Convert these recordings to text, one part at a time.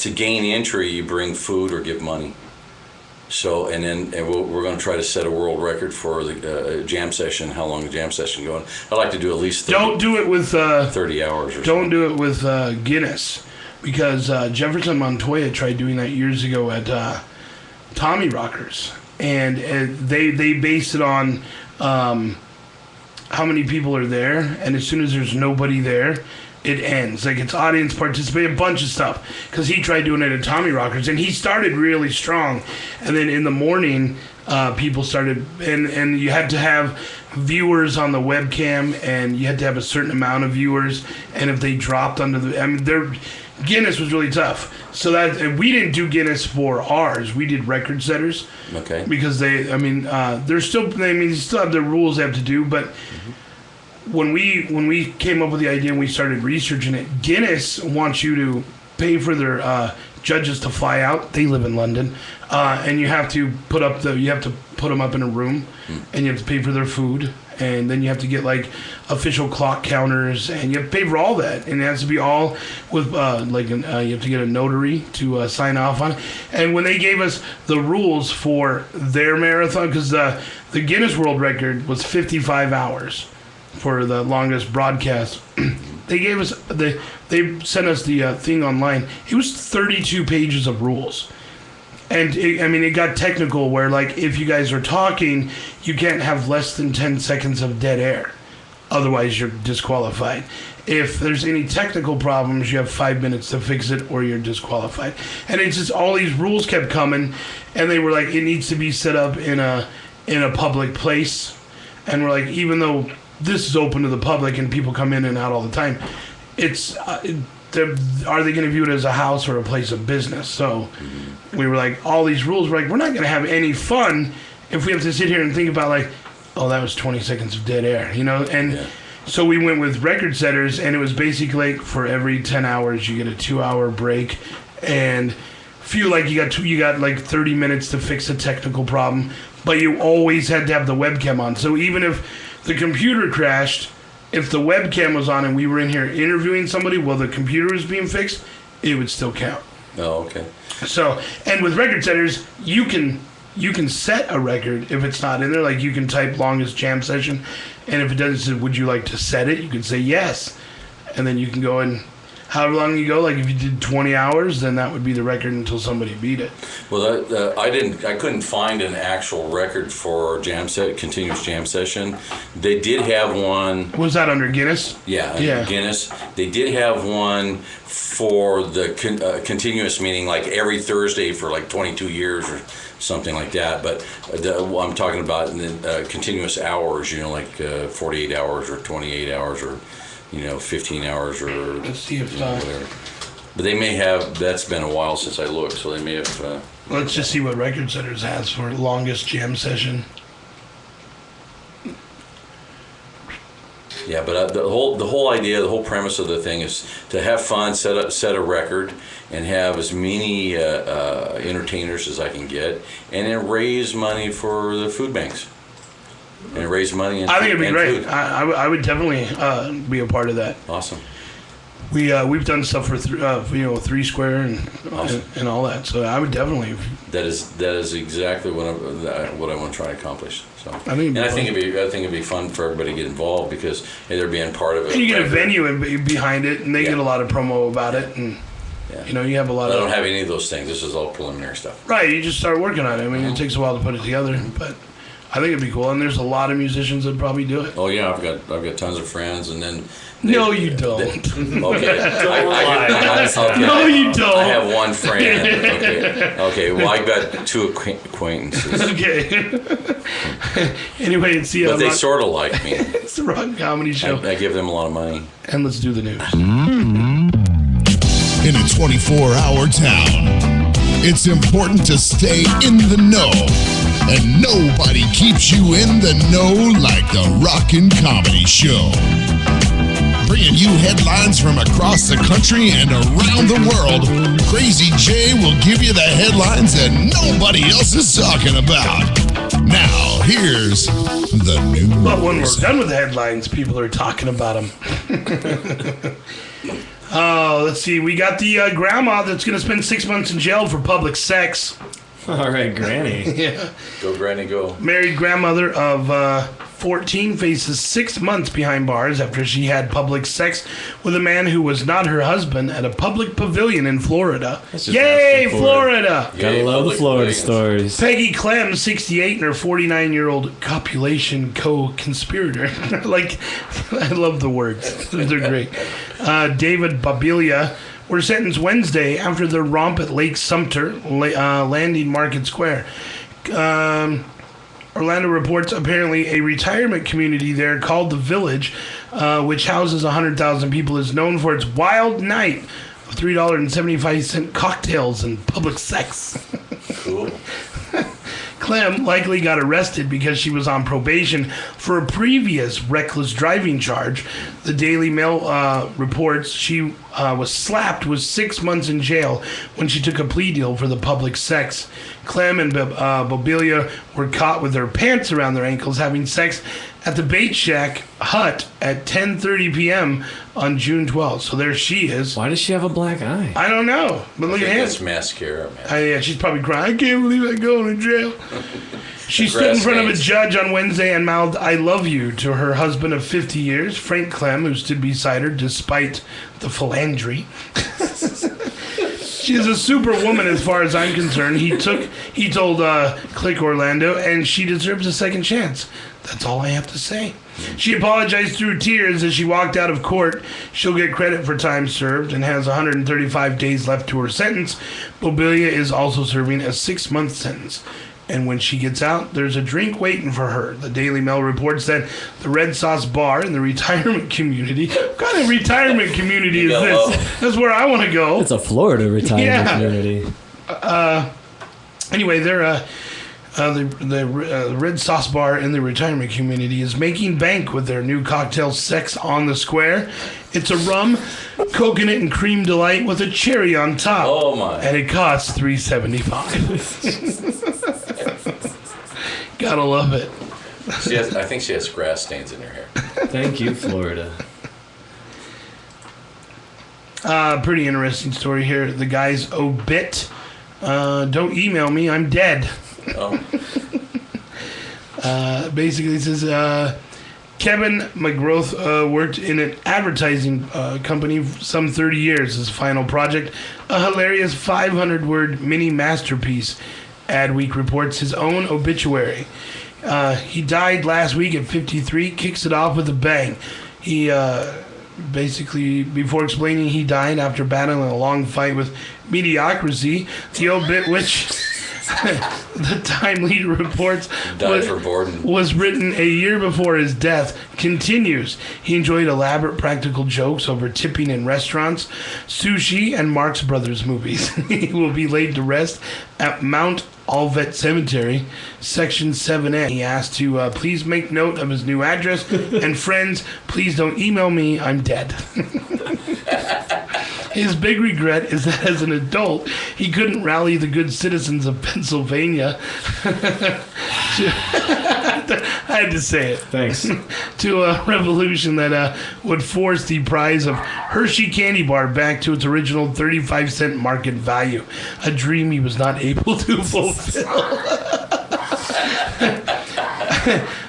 to gain entry, you bring food or give money. So, and we're going to try to set a world record for the jam session. How long the jam session going? I'd like to do at least 30, don't do it with 30 hours or don't do it with Guinness, because Jefferson Montoya tried doing that years ago at Tommy Rockers, and they based it on how many people are there, and as soon as there's nobody there, it ends. Like, it's audience participation, a bunch of stuff. Because he tried doing it at Tommy Rockers, and he started really strong. And then in the morning, people started, and you had to have viewers on the webcam, and you had to have a certain amount of viewers. And if they dropped under Guinness was really tough. So and we didn't do Guinness for ours. We did record setters. Okay. Because they still have their rules they have to do, but. When we came up with the idea and we started researching it, Guinness wants you to pay for their judges to fly out. They live in London, and you have to put them up in a room, and you have to pay for their food, and then you have to get like official clock counters, and you have to pay for all that, and it has to be all with you have to get a notary to sign off on it. And when they gave us the rules for their marathon, because the Guinness World Record was 55 hours. For the longest broadcast, they gave us they sent us the thing online. It was 32 pages of rules, and it got technical where, like, if you guys are talking, you can't have less than 10 seconds of dead air, otherwise you're disqualified. If there's any technical problems, you have 5 minutes to fix it, or you're disqualified. And it's just all these rules kept coming, and they were like, it needs to be set up in a public place, and we're like, even though this is open to the public and people come in and out all the time, it's are they going to view it as a house or a place of business? So we were like, all these rules, we're like, we're not going to have any fun if we have to sit here and think about, like, oh, that was 20 seconds of dead air, and so we went with record setters, and it was basically like for every 10 hours you get a 2-hour break, and feel like you got like 30 minutes to fix a technical problem, but you always had to have the webcam on. So even if the computer crashed, if the webcam was on and we were in here interviewing somebody while the computer was being fixed, it would still count. Oh, okay. So, and with record setters, you can set a record if it's not in there. Like, you can type longest jam session, and if it doesn't say, would you like to set it, you can say yes. And then you can go and however long you go, like if you did 20 hours, then that would be the record until somebody beat it. Well, I couldn't find an actual record for continuous jam session. They did have one. Was that under Guinness? Yeah, Guinness. They did have one for the continuous, meaning like every Thursday for like 22 years or something like that. But I'm talking about continuous hours, like 48 hours or 28 hours or 15 hours or let's see if whatever. But they may have. That's been a while since I looked, so they may have. Let's just see what Record Setters has for longest jam session. Yeah, but the whole idea, the whole premise of the thing is to have fun, set a record, and have as many entertainers as I can get, and then raise money for the food banks. And raise money. I think it'd be great. I would definitely be a part of that. Awesome. We've done stuff for Three Square and awesome. and all that. So I would definitely. That is exactly what I want to try to accomplish. So I think it'd be fun for everybody to get involved because they're being part of it. And you get a venue behind it, and they get a lot of promo about it, and you have a lot. I don't have any of those things. This is all preliminary stuff. Right. You just start working on it. I mean, it takes a while to put it together, but. I think it'd be cool, and there's a lot of musicians that probably do it. Oh yeah, I've got tons of friends, and then. No, you don't. Okay. No, you don't. I have one friend. Okay. Well, I've got two acquaintances. Okay. Anyway, it's the. But they sort of like me. It's the Rock Comedy Show. I give them a lot of money. And let's do the news. In a 24-hour town, it's important to stay in the know. And nobody keeps you in the know like the Rockin' Comedy Show. Bringing you headlines from across the country and around the world, Crazy Jay will give you the headlines that nobody else is talking about. Now, here's the news. But when we're done with the headlines, people are talking about them. Oh, let's see. We got the grandma that's going to spend 6 months in jail for public sex. All right, Granny. Yeah. Go, Granny, go. Married grandmother of 14 faces 6 months behind bars after she had public sex with a man who was not her husband at a public pavilion in Florida. That's just Yay, asking for it. Florida! Gotta Yay, love the public Florida pavilions. stories. Peggy Clem, 68, and her 49-year-old copulation co-conspirator. I love the words. They're great. David Babilia were sentenced Wednesday after their romp at Lake Sumter, Landing Market Square. Orlando reports apparently a retirement community there called The Village, which houses 100,000 people, is known for its wild night of $3.75 cocktails and public sex. Cool. Clem likely got arrested because she was on probation for a previous reckless driving charge. The Daily Mail reports she was slapped with 6 months in jail when she took a plea deal for the public sex. Clem and Bobilia were caught with their pants around their ankles having sex at the Bait Shack hut at 10:30 p.m. on June 12th. So there she is. Why does she have a black eye? I don't know, but look at him. That's mascara, man. Yeah, she's probably crying. I can't believe I'm going to jail. She stood in front of a judge on Wednesday and mouthed, "I love you," to her husband of 50 years, Frank Clem, who stood beside her despite the philandry. She is a superwoman as far as I'm concerned. He told Click Orlando, and she deserves a second chance. That's all I have to say. She apologized through tears as she walked out of court. She'll get credit for time served and has 135 days left to her sentence. Bobilia is also serving a 6-month sentence. And when she gets out, there's a drink waiting for her. The Daily Mail reports that the Red Sauce Bar in the retirement community. What kind of retirement community is this? That's where I want to go. It's a Florida retirement community. Anyway, they're the Red Sauce Bar in the retirement community is making bank with their new cocktail Sex on the Square. It's a rum, coconut, and cream delight with a cherry on top. Oh, my. And it costs $3.75. Gotta love it. I think she has grass stains in her hair. Thank you, Florida. Pretty interesting story here. The guy's obit. Don't email me. I'm dead. Oh. Basically, it says Kevin McGrath worked in an advertising company for some 30 years. His final project, a hilarious 500-word mini masterpiece. Adweek reports his own obituary. He died last week at 53. Kicks it off with a bang. He basically, before explaining he died after battling a long fight with mediocrity, the obit, which the Time Lead reports was written a year before his death, continues. He enjoyed elaborate practical jokes over tipping in restaurants, sushi, and Marx Brothers movies. He will be laid to rest at Mount Olivet Cemetery, Section 7N. He asked to please make note of his new address, and friends, please don't email me, I'm dead. His big regret is that as an adult, he couldn't rally the good citizens of Pennsylvania. I had to say it. Thanks. To a revolution that would force the price of Hershey candy bar back to its original 35-cent market value. A dream he was not able to fulfill.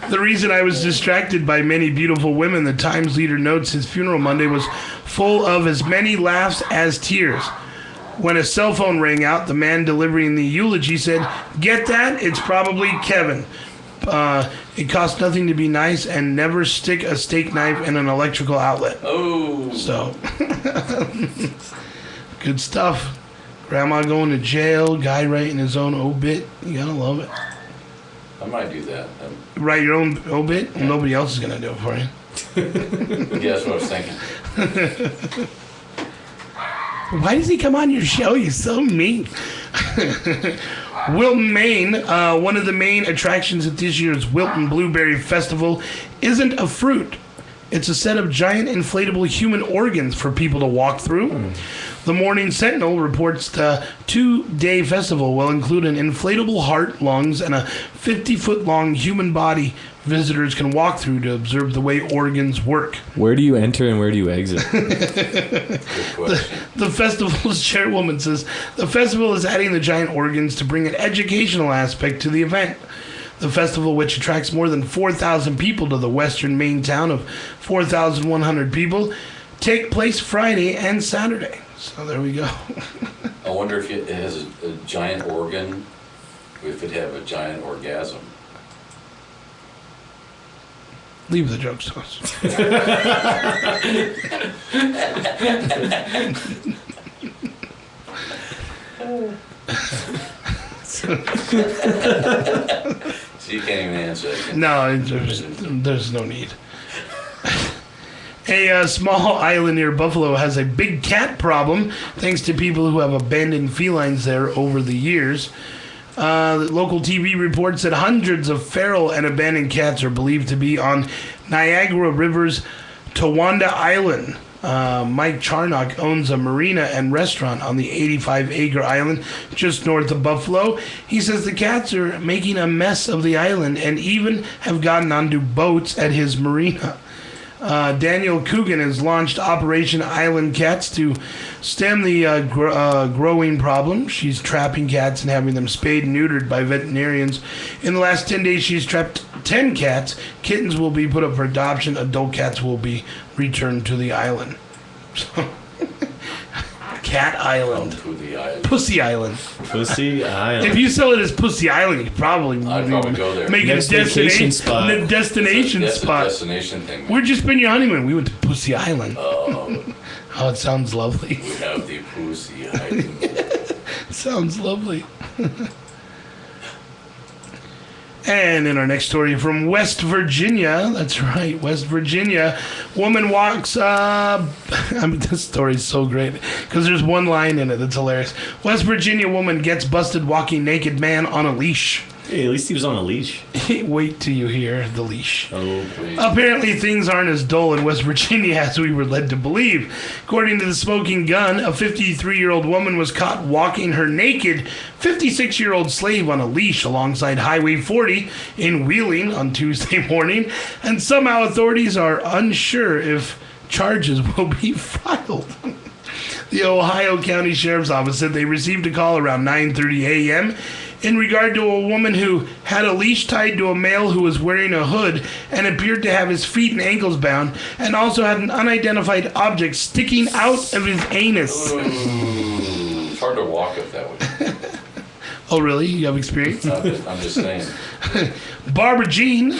The reason I was distracted by many beautiful women, the Times leader notes his funeral Monday was full of as many laughs as tears. When a cell phone rang out, the man delivering the eulogy said, "Get that? It's probably Kevin. It costs nothing to be nice, and never stick a steak knife in an electrical outlet." Oh. So, good stuff. Grandma going to jail, guy writing his own obit. You gotta love it. I might do that. Write your own obit? Well, nobody else is gonna do it for you. Yeah, that's what I was thinking. Why does he come on your show? You're so mean. Wilton, Maine, one of the main attractions at this year's Wilton Blueberry Festival, isn't a fruit. It's a set of giant inflatable human organs for people to walk through. The Morning Sentinel reports the 2-day festival will include an inflatable heart, lungs, and a 50-foot-long human body visitors can walk through to observe the way organs work. Where do you enter and where do you exit? Good question. The festival's chairwoman says the festival is adding the giant organs to bring an educational aspect to the event. The festival, which attracts more than 4,000 people to the western Maine town of 4,100 people, take place Friday and Saturday. So there we go. I wonder if it has a giant organ, if it have a giant orgasm. Leave the jokes to us. So you can't even answer that. No, there's no need. A small island near Buffalo has a big cat problem thanks to people who have abandoned felines there over the years. Local TV reports that hundreds of feral and abandoned cats are believed to be on Niagara River's Towanda Island. Mike Charnock owns a marina and restaurant on the 85-acre island just north of Buffalo. He says the cats are making a mess of the island and even have gotten onto boats at his marina. Daniel Coogan has launched Operation Island Cats to stem the growing problem. She's trapping cats and having them spayed and neutered by veterinarians. In the last 10 days, she's trapped 10 cats. Kittens will be put up for adoption. Adult cats will be returned to the island. So, Cat Island. To the island. Pussy Island. Pussy Island. If you sell it as Pussy Island, you could probably, I'd probably go there. make Next it a vacation spot. destination That's spot. a destination thing. Where'd you spend your honeymoon? We went to Pussy Island. Oh, Oh, it sounds lovely. we have the Pussy Island. Sounds lovely. And in our next story from West Virginia, that's right, West Virginia, woman walks, this story is so great because there's one line in it that's hilarious. West Virginia woman gets busted walking naked man on a leash. Hey, at least he was on a leash. Wait till you hear the leash. Oh, Apparently, things aren't as dull in West Virginia as we were led to believe. According to the Smoking Gun, a 53-year-old woman was caught walking her naked 56-year-old slave on a leash alongside Highway 40 in Wheeling on Tuesday morning, and somehow authorities are unsure if charges will be filed. The Ohio County Sheriff's Office said they received a call around 9:30 a.m. in regard to a woman who had a leash tied to a male who was wearing a hood and appeared to have his feet and ankles bound, and also had an unidentified object sticking out of his anus. Ooh, it's hard to walk up that way. Oh, really? You have experience? I'm just saying. Barbara Jean.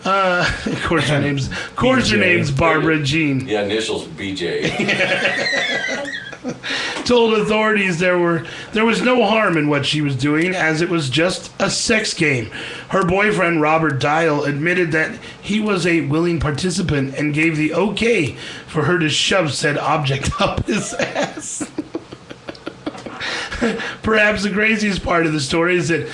Of course her name's Barbara Jean. Yeah, initials BJ. Told authorities there was no harm in what she was doing, as it was just a sex game. Her boyfriend, Robert Dial, admitted that he was a willing participant and gave the okay for her to shove said object up his ass. Perhaps the craziest part of the story is that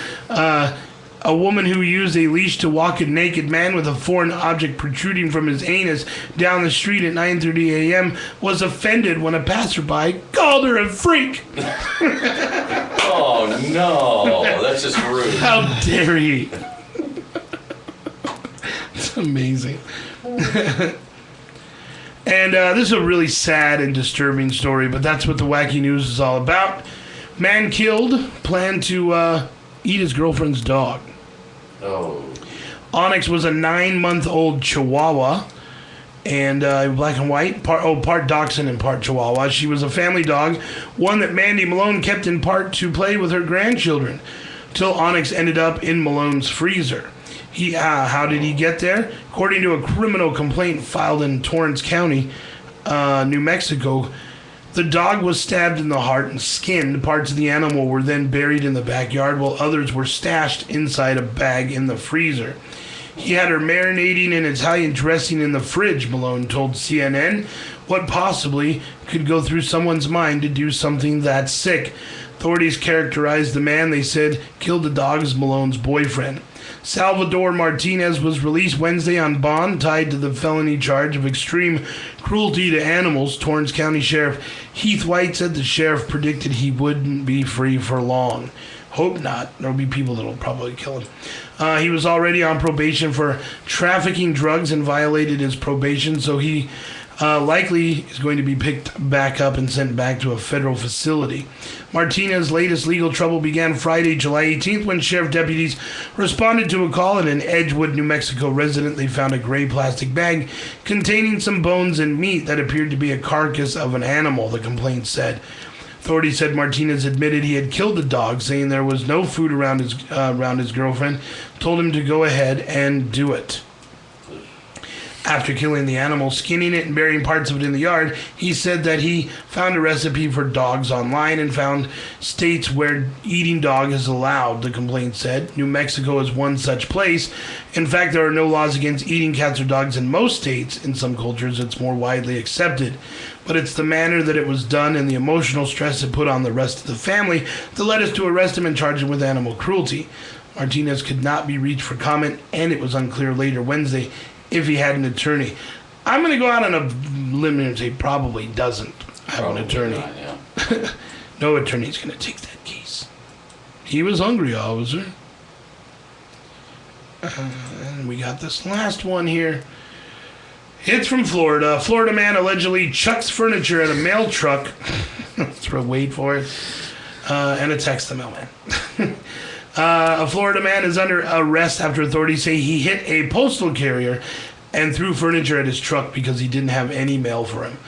a woman who used a leash to walk a naked man with a foreign object protruding from his anus down the street at 9:30 a.m. was offended when a passerby called her a freak. Oh no, that's just rude. How dare he? It's amazing. And this is a really sad and disturbing story, but that's what the wacky news is all about. Man killed, planned to eat his girlfriend's dog. Oh, Onyx was a 9-month-old Chihuahua, and black and white, part Dachshund and part Chihuahua. She was a family dog, one that Mandy Malone kept in part to play with her grandchildren, till Onyx ended up in Malone's freezer. How did he get there? According to a criminal complaint filed in Torrance County, New Mexico, the dog was stabbed in the heart and skinned. Parts of the animal were then buried in the backyard, while others were stashed inside a bag in the freezer. He had her marinating in Italian dressing in the fridge, Malone told CNN. what possibly could go through someone's mind to do something that sick. Authorities characterized the man they said killed the dog as Malone's boyfriend. Salvador Martinez was released Wednesday on bond tied to the felony charge of extreme cruelty to animals. Torrance County Sheriff Heath White said the sheriff predicted he wouldn't be free for long. Hope not. There'll be people that'll probably kill him. He was already on probation for trafficking drugs and violated his probation, so he likely is going to be picked back up and sent back to a federal facility. Martinez's latest legal trouble began Friday, July 18th, when sheriff deputies responded to a call at an Edgewood, New Mexico resident. They found a gray plastic bag containing some bones and meat that appeared to be a carcass of an animal, the complaint said. Authorities said Martinez admitted he had killed the dog, saying there was no food around his girlfriend, told him to go ahead and do it. After killing the animal, skinning it and burying parts of it in the yard, he said that he found a recipe for dogs online and found states where eating dog is allowed, the complaint said. New Mexico is one such place. In fact, there are no laws against eating cats or dogs in most states. In some cultures, it's more widely accepted. But it's the manner that it was done and the emotional stress it put on the rest of the family that led us to arrest him and charge him with animal cruelty. Martinez could not be reached for comment, and it was unclear later Wednesday if he had an attorney. I'm going to go out on a limb and say probably doesn't have an attorney. Not, yeah. No attorney's going to take that case. He was hungry, officer. And we got this last one here. It's from Florida. A Florida man allegedly chucks furniture at a mail truck. Let's wait for it. And a text the mailman. A Florida man is under arrest after authorities say he hit a postal carrier and threw furniture at his truck because he didn't have any mail for him.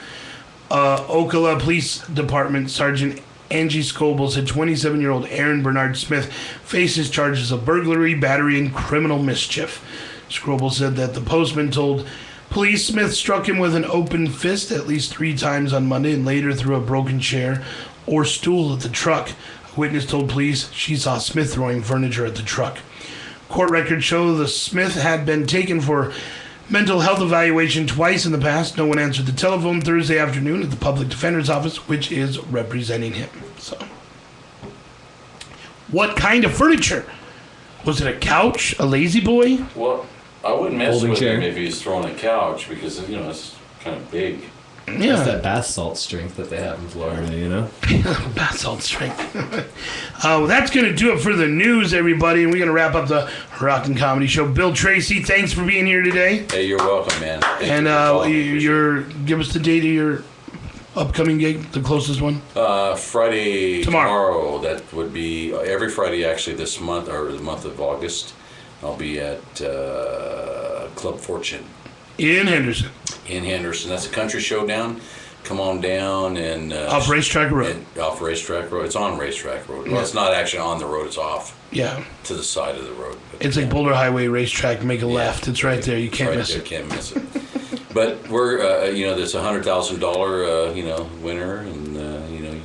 Ocala Police Department Sergeant Angie Scoble said 27-year-old Aaron Bernard Smith faces charges of burglary, battery, and criminal mischief. Scoble said that the postman told police Smith struck him with an open fist at least 3 times on Monday and later threw a broken chair or stool at the truck. A witness told police she saw Smith throwing furniture at the truck. Court records show the Smith had been taken for mental health evaluation twice in the past. No one answered the telephone Thursday afternoon at the public defender's office, which is representing him. So, what kind of furniture? Was it a couch? A lazy boy? Well, I wouldn't mess Folding with chair. him if he's throwing a couch because, you know, it's kind of big. That's Yeah, that bath salt strength that they have in Florida, you know? bath salt strength. Well, that's going to do it for the news, everybody. And we're going to wrap up the Rock and Comedy Show. Bill Tracy, thanks for being here today. Hey, you're welcome, man. Thank you And for calling. Appreciate you're give us the date of your upcoming gig, the closest one. Friday Tomorrow. That would be every Friday actually this month or the month of August. I'll be at Club Fortune In Henderson, in Henderson. That's a country showdown. Come on down and off Racetrack Road. off Racetrack Road. It's on Racetrack Road. Well, it's not actually on the road. It's off Yeah, to the side of the road. it's like Boulder Highway Racetrack. Make a Yeah. left. It's right there. You can't Right miss there, it. Can't miss it. But we're, there's $100,000, winner, and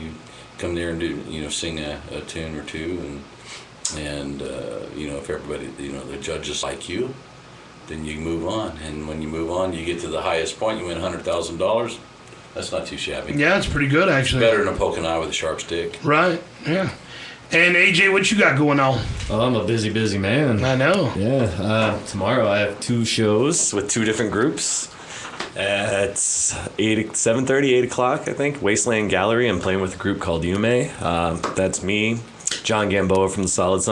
you come there and do, sing a tune or two, and if everybody, the judges like you, then you move on, and when you move on, you get to the highest point, you win $100,000. That's not too shabby. Yeah, it's pretty good actually. Better than a poke an eye with a sharp stick. Right. Yeah. And AJ, what you got going on? Oh, I'm a busy, busy man. I know. Yeah, tomorrow I have 2 shows with 2 different groups. It's 7:30, 8 o'clock, I think. Wasteland Gallery. I'm playing with a group called Yume. That's me, John Gamboa from the Solid Sun